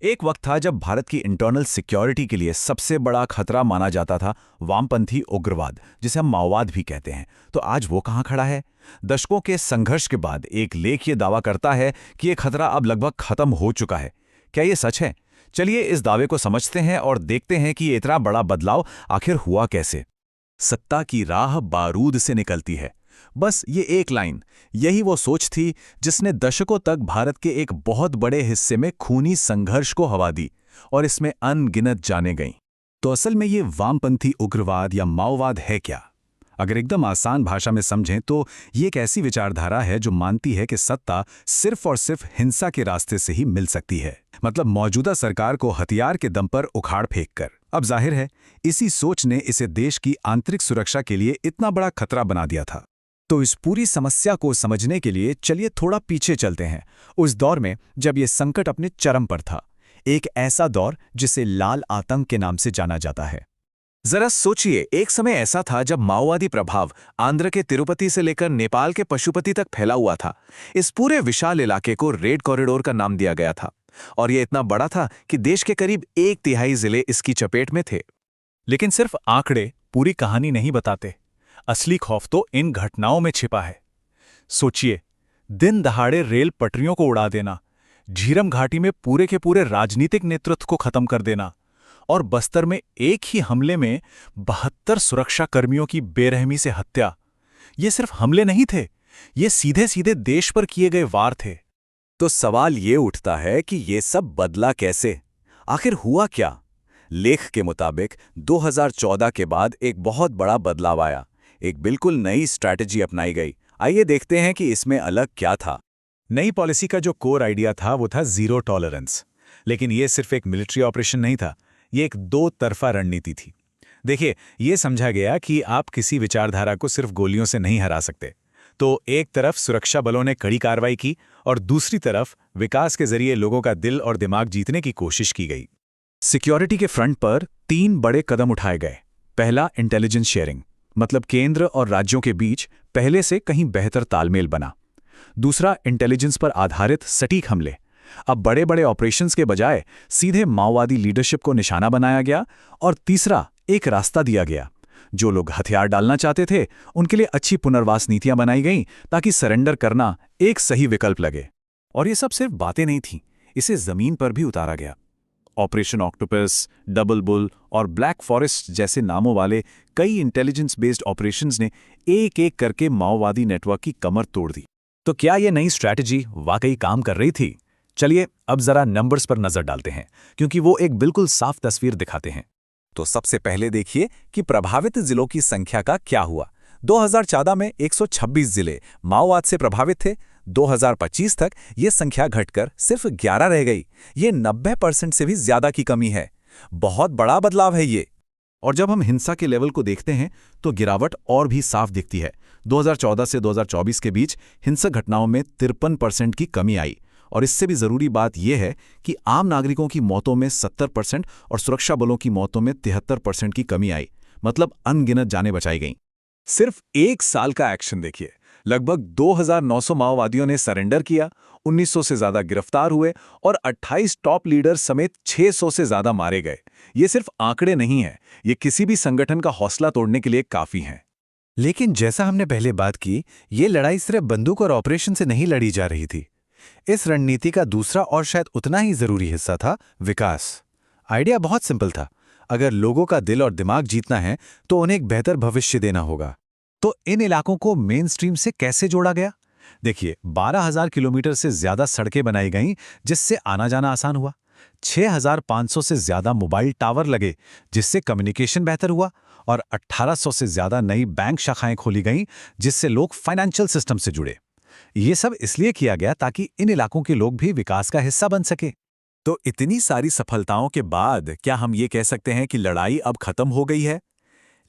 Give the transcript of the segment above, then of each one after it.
एक वक्त था जब भारत की इंटरनल सिक्योरिटी के लिए सबसे बड़ा खतरा माना जाता था वामपंथी उग्रवाद, जिसे हम माओवाद भी कहते हैं। तो आज वो कहाँ खड़ा है? दशकों के संघर्ष के बाद एक लेख ये दावा करता है कि ये खतरा अब लगभग खत्म हो चुका है। क्या ये सच है? चलिए इस दावे को समझते हैं और देखते हैं कि ये इतना बड़ा बदलाव आखिर हुआ कैसे। सत्ता की राह बारूद से निकलती है। बस ये एक लाइन, यही वो सोच थी जिसने दशकों तक भारत के एक बहुत बड़े हिस्से में खूनी संघर्ष को हवा दी और इसमें अनगिनत जाने गईं। तो असल में ये वामपंथी उग्रवाद या माओवाद है क्या? अगर एकदम आसान भाषा में समझें तो ये एक ऐसी विचारधारा है जो मानती है कि सत्ता सिर्फ और सिर्फ हिंसा के रास्ते से ही मिल सकती है, मतलब मौजूदा सरकार को हथियार के दम पर उखाड़ फेंक कर। अब जाहिर है इसी सोच ने इसे देश की आंतरिक सुरक्षा के लिए इतना बड़ा खतरा बना दिया था। तो इस पूरी समस्या को समझने के लिए चलिए थोड़ा पीछे चलते हैं, उस दौर में जब ये संकट अपने चरम पर था। एक ऐसा दौर जिसे लाल आतंक के नाम से जाना जाता है। जरा सोचिए, एक समय ऐसा था जब माओवादी प्रभाव आंध्र के तिरुपति से लेकर नेपाल के पशुपति तक फैला हुआ था। इस पूरे विशाल इलाके को रेड कॉरिडोर का नाम दिया गया था और ये इतना बड़ा था कि देश के करीब 1/3 जिले इसकी चपेट में थे। लेकिन सिर्फ आंकड़े पूरी कहानी नहीं बताते। असली खौफ तो इन घटनाओं में छिपा है। सोचिए, दिन दहाड़े रेल पटरियों को उड़ा देना, झीरम घाटी में पूरे के पूरे राजनीतिक नेतृत्व को खत्म कर देना और बस्तर में एक ही हमले में 72 सुरक्षाकर्मियों की बेरहमी से हत्या। ये सिर्फ हमले नहीं थे, ये सीधे सीधे देश पर किए गए वार थे। तो सवाल ये उठता है कि ये सब बदला कैसे? आखिर हुआ क्या? लेख के मुताबिक 2014 के बाद एक बहुत बड़ा बदलाव आया। एक बिल्कुल नई स्ट्रैटेजी अपनाई गई। आइए देखते हैं कि इसमें अलग क्या था। नई पॉलिसी का जो कोर आइडिया था वो था जीरो टॉलरेंस। लेकिन ये सिर्फ एक मिलिट्री ऑपरेशन नहीं था, ये एक दो तरफा रणनीति थी। देखिए, ये समझा गया कि आप किसी विचारधारा को सिर्फ गोलियों से नहीं हरा सकते। तो एक तरफ सुरक्षा बलों ने कड़ी कार्रवाई की और दूसरी तरफ विकास के जरिए लोगों का दिल और दिमाग जीतने की कोशिश की गई। सिक्योरिटी के फ्रंट पर 3 बड़े कदम उठाए गए। पहला, इंटेलिजेंस शेयरिंग, मतलब केंद्र और राज्यों के बीच पहले से कहीं बेहतर तालमेल बना। दूसरा, इंटेलिजेंस पर आधारित सटीक हमले। अब बड़े बड़े ऑपरेशंस के बजाय सीधे माओवादी लीडरशिप को निशाना बनाया गया। और तीसरा, एक रास्ता दिया गया। जो लोग हथियार डालना चाहते थे उनके लिए अच्छी पुनर्वास नीतियां बनाई गईं ताकि सरेंडर करना एक सही विकल्प लगे। और ये सब सिर्फ बातें नहीं थीं, इसे जमीन पर भी उतारा गया। ऑपरेशन ऑक्टोपस, डबल बुल और ब्लैक फॉरेस्ट जैसे नामों वाले कई इंटेलिजेंस बेस्ड ऑपरेशंस ने एक एक करके माओवादी नेटवर्क की कमर तोड़ दी। तो क्या ये नई स्ट्रैटेजी वाकई काम कर रही थी? चलिए अब जरा नंबर्स पर नजर डालते हैं, क्योंकि वो एक बिल्कुल साफ तस्वीर दिखाते हैं। तो सबसे पहले देखिए कि प्रभावित जिलों की संख्या का क्या हुआ। 2014 में 126 जिले माओवाद से प्रभावित थे। 2025 तक ये संख्या घटकर सिर्फ 11 रह गई। ये 90% से भी ज्यादा की कमी है। बहुत बड़ा बदलाव है ये। और जब हम हिंसा के लेवल को देखते हैं तो गिरावट और भी साफ दिखती है। 2014 से 2024 के बीच हिंसक घटनाओं में 53% की कमी आई। और इससे भी जरूरी बात यह है कि आम नागरिकों की मौतों में 70% और सुरक्षा बलों की मौतों में 73% की कमी आई। मतलब अनगिनत जानें बचाई गईं। सिर्फ एक साल का एक्शन देखिए, लगभग 2900 माओवादियों ने सरेंडर किया, 1900 से ज्यादा गिरफ्तार हुए और 28 टॉप लीडर समेत 600 से ज्यादा मारे गए। ये सिर्फ आंकड़े नहीं हैं, ये किसी भी संगठन का हौसला तोड़ने के लिए काफी हैं। लेकिन जैसा हमने पहले बात की, ये लड़ाई सिर्फ बंदूक और ऑपरेशन से नहीं लड़ी जा रही थी। इस रणनीति का दूसरा और शायद उतना ही जरूरी हिस्सा था विकास। आइडिया बहुत सिंपल था। अगर लोगों का दिल और दिमाग जीतना है तो उन्हें एक बेहतर भविष्य देना होगा। तो इन इलाकों को मेन स्ट्रीम से कैसे जोड़ा गया? देखिए, 12,000 किलोमीटर से ज्यादा सड़कें बनाई गईं, जिससे आना जाना आसान हुआ। 6,500 से ज्यादा मोबाइल टावर लगे, जिससे कम्युनिकेशन बेहतर हुआ। और 1,800 से ज्यादा नई बैंक शाखाएं खोली गईं, जिससे लोग फाइनेंशियल सिस्टम से जुड़े। ये सब इसलिए किया गया ताकि इन इलाकों के लोग भी विकास का हिस्सा बन सके। तो इतनी सारी सफलताओं के बाद क्या हम ये कह सकते हैं कि लड़ाई अब खत्म हो गई है?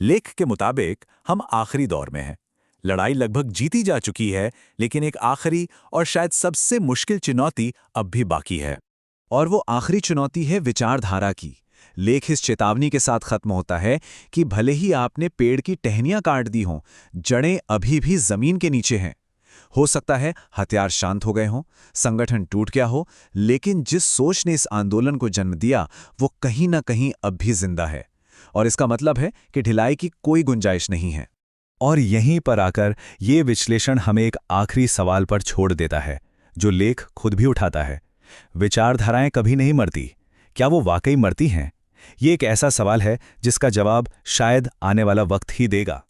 लेख के मुताबिक हम आखिरी दौर में हैं। लड़ाई लगभग जीती जा चुकी है, लेकिन एक आखिरी और शायद सबसे मुश्किल चुनौती अब भी बाकी है। और वो आखिरी चुनौती है विचारधारा की। लेख इस चेतावनी के साथ खत्म होता है कि भले ही आपने पेड़ की टहनियां काट दी हों, जड़ें अभी भी जमीन के नीचे हैं। हो सकता है हथियार शांत हो गए हों, संगठन टूट गया हो, लेकिन जिस सोच ने इस आंदोलन को जन्म दिया वो कहीं ना कहीं अब भी जिंदा है। और इसका मतलब है कि ढिलाई की कोई गुंजाइश नहीं है। और यहीं पर आकर ये विश्लेषण हमें एक आखिरी सवाल पर छोड़ देता है, जो लेख खुद भी उठाता है। विचारधाराएं कभी नहीं मरती। क्या वो वाकई मरती हैं? ये एक ऐसा सवाल है जिसका जवाब शायद आने वाला वक्त ही देगा।